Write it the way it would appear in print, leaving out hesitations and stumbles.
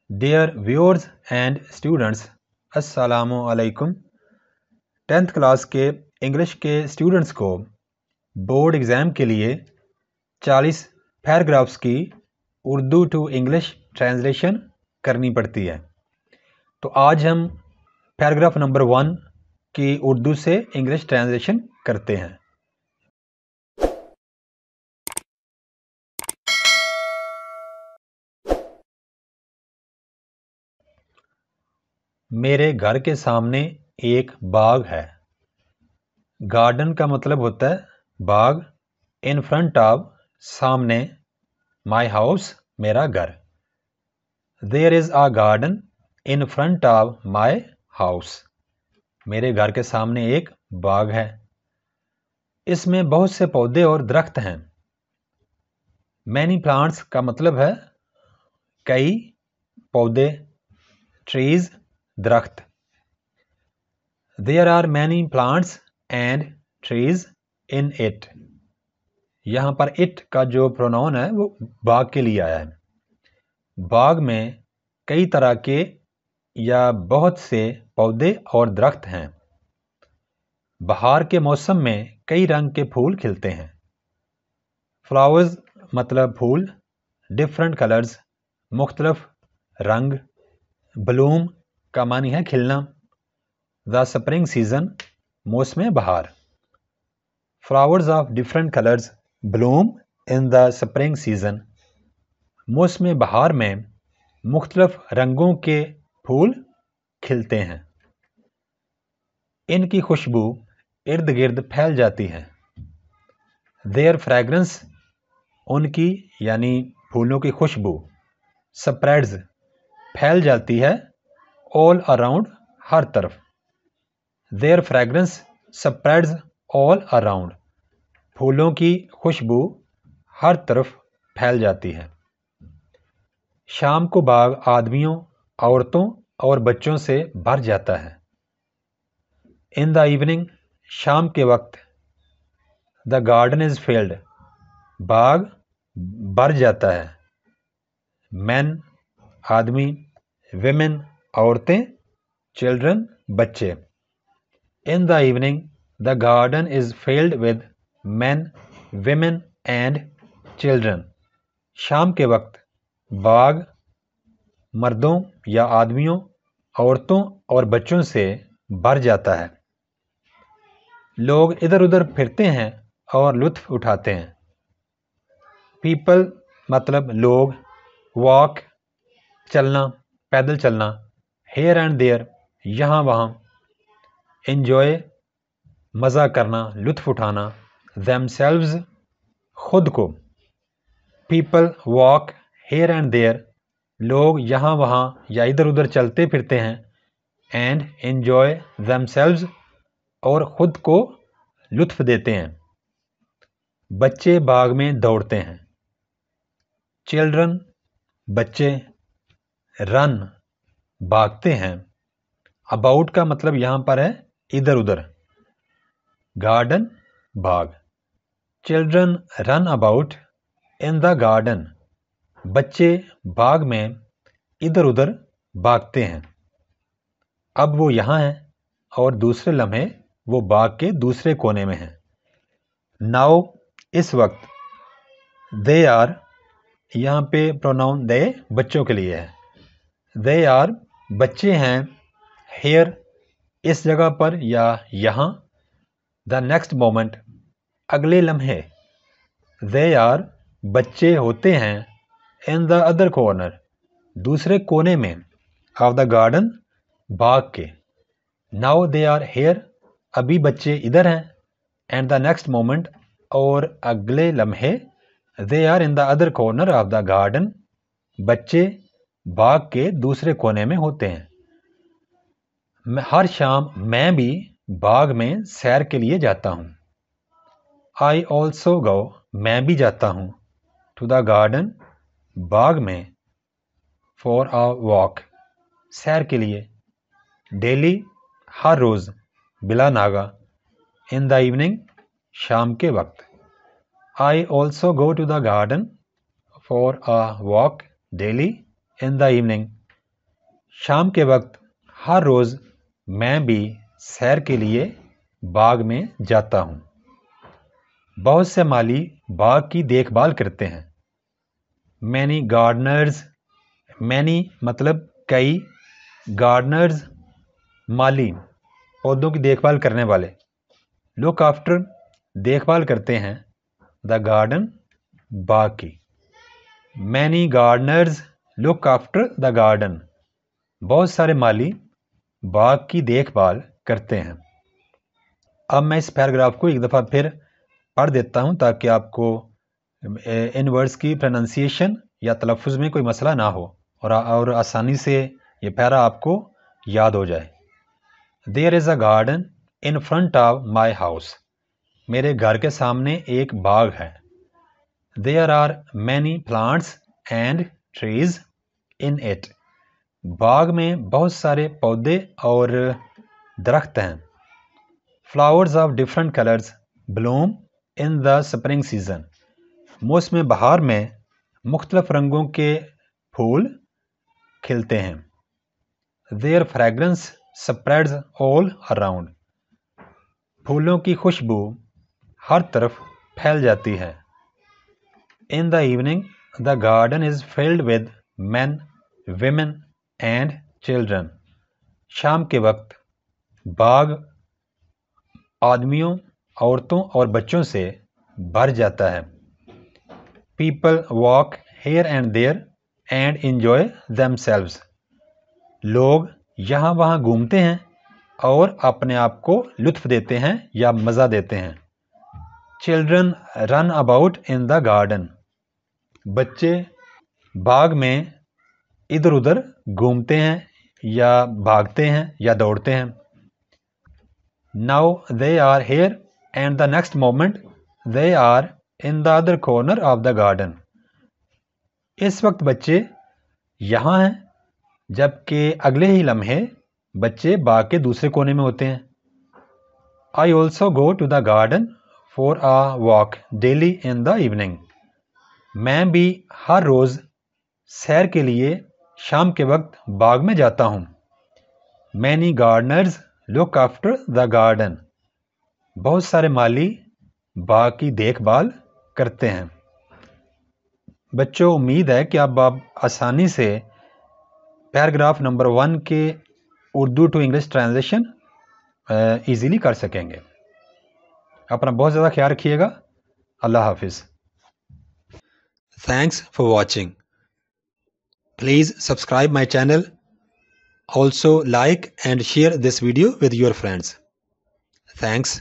Dear viewers and students, अस्सलामु अलैकुम। 10th class के इंग्लिश के स्टूडेंट्स को बोर्ड एग्ज़ाम के लिए 40 पैराग्राफ्स की उर्दू टू इंग्लिश ट्रांसलेशन करनी पड़ती है। तो आज हम पैराग्राफ नंबर 1 की उर्दू से इंग्लिश ट्रांसलेशन करते हैं। मेरे घर के सामने एक बाग है। गार्डन का मतलब होता है बाग। इन फ्रंट ऑफ, सामने। माई हाउस, मेरा घर। There is a garden in front of my house. मेरे घर के सामने एक बाग है। इसमें बहुत से पौधे और दरख्त हैं। मैनी प्लांट्स का मतलब है कई पौधे, ट्रीज, दरख्त। There are many plants and trees in it. यहाँ पर इट का जो प्रोनाउन है वो बाग के लिए आया है। बाग में कई तरह के या बहुत से पौधे और दरख्त हैं। बहार के मौसम में कई रंग के फूल खिलते हैं। फ्लावर्स मतलब फूल, डिफरेंट कलर्स, मुख्तलिफ रंग। ब्लूम का मानी है खिलना। द स्प्रिंग सीजन, मौसम बहार। Flowers of different colours Bloom in the spring season. मौसम बहार में मुख्तलिफ रंगों के फूल खिलते हैं। इनकी खुशबू इर्द गिर्द फैल जाती है। देयर फ्रेगरेंस, उनकी यानी फूलों की खुशबू, स्प्रेड्स, फैल जाती है, ऑल अराउंड, हर तरफ। There fragrance spreads all around, फूलों की खुशबू हर तरफ फैल जाती है। शाम को बाग आदमियों, औरतों और बच्चों से भर जाता है। इन द इवनिंग, शाम के वक्त। द गार्डन इज फिल्ड, बाग भर जाता है। मैन, आदमी। विमेन, औरतें। चिल्ड्रन, बच्चे। इन the evening the garden is filled with man, women and children. शाम के वक्त बाग मर्दों या आदमियों, औरतों और बच्चों से भर जाता है। लोग इधर उधर फिरते हैं और लुत्फ उठाते हैं। पीपल मतलब लोग। वॉक, चलना, पैदल चलना। हेयर एंड देयर, यहाँ वहाँ। एंजॉय, मज़ा करना, लुत्फ उठाना। themselves, खुद को। People walk here and there, लोग यहाँ वहाँ या इधर उधर चलते फिरते हैं। एंड एंजॉय themselves, और ख़ुद को लुत्फ देते हैं। बच्चे बाग में दौड़ते हैं। चिल्ड्रन, बच्चे। रन, भागते हैं। अबाउट का मतलब यहाँ पर है इधर उधर। Garden, Bagh. Children run about in the garden, बच्चे बाग में इधर उधर भागते हैं। अब वो यहाँ हैं और दूसरे लम्हे वो बाग के दूसरे कोने में हैं। नाउ, इस वक्त। दे आर, यहाँ पे प्रोनाउन दे बच्चों के लिए है। दे आर, बच्चे हैं। हेयर, इस जगह पर या यहाँ। द नेक्स्ट मोमेंट, अगले लम्हे। दे आर, बच्चे होते हैं। इन द अदर कॉर्नर, दूसरे कोने में। ऑफ द गार्डन, बाग के। नाउ दे आर हेयर, अभी बच्चे इधर हैं। एंड द नेक्स्ट मोमेंट, और अगले लम्हे। They are in the other corner of the garden, बच्चे बाग के दूसरे कोने में होते हैं। हर शाम मैं भी बाग में सैर के लिए जाता हूँ। आई ऑल्सो गो, मैं भी जाता हूँ। टू द गार्डन, बाग में। फॉर अ वॉक, सैर के लिए। डेली, हर रोज़, बिला नागा। इन द इवनिंग, शाम के वक्त। I also go to the garden for a walk daily in the evening, شام کے وقت ہر روز میں بھی سیر کے لیے باغ میں جاتا ہوں. بہت سے مالی باغ کی دیکھ بھال کرتے ہیں. مینی گارڈنرز، مینی مطلب کئی، گارڈنرز مالی پودوں کی دیکھ بھال کرنے والے. لک آفٹر دیکھ بھال کرتے ہیں، دا گارڈن باغ کی. Many gardeners look after the garden, بہت سارے مالی باغ کی دیکھ بھال کرتے ہیں. اب میں اس پیراگراف کو ایک دفعہ پھر پڑھ دیتا ہوں تاکہ آپ کو ان ورڈز کی پروننسیشن یا تلفظ میں کوئی مسئلہ نہ ہو اور آسانی سے یہ پیرا آپ کو یاد ہو جائے. There is a garden in front of my house, میرے گھر کے سامنے ایک باغ ہے. There are many plants and trees in it, باغ میں بہت سارے پودے اور درخت ہیں. فلاورز آف ڈفرنٹ کلرز بلوم ان دا اسپرنگ سیزن، موسم بہار میں مختلف رنگوں کے پھول کھلتے ہیں. Their fragrance spreads all around, پھولوں کی خوشبو ہر طرف پھیل جاتی ہے. In the evening the garden is flooded with men, women and children, شام کے وقت باغ آدمیوں، عورتوں اور بچوں سے بھر جاتا ہے. People walk here and there and enjoy them selves, لوگ یہاں وہاں گھومتے ہیں اور اپنے آپ کو لطف دیتے ہیں یا مزہ دیتے ہیں. Children run about in the garden, بچے باغ میں ادھر ادھر گھومتے ہیں یا بھاگتے ہیں یا دوڑتے ہیں. Now they are here and the next moment they are in the other corner of the garden, اس وقت بچے یہاں ہیں جبکہ اگلے ہی لمحے بچے باغ کے دوسرے کونے میں ہوتے ہیں. I also go to the garden for a walk daily in the evening, میں بھی ہر روز سیر کے لیے شام کے وقت باغ میں جاتا ہوں. Many gardeners look after the garden, بہت سارے مالی باغ کی دیکھ بھال کرتے ہیں. بچوں، امید ہے کہ اب آپ آسانی سے پیراگراف نمبر 1 کے Urdu to English translation easily کر سکیں گے. اپنا بہت زیادہ خیال رکھیے گا. اللہ حافظ. Thanks for watching. Please subscribe my channel. Also like and share this video with your friends. Thanks.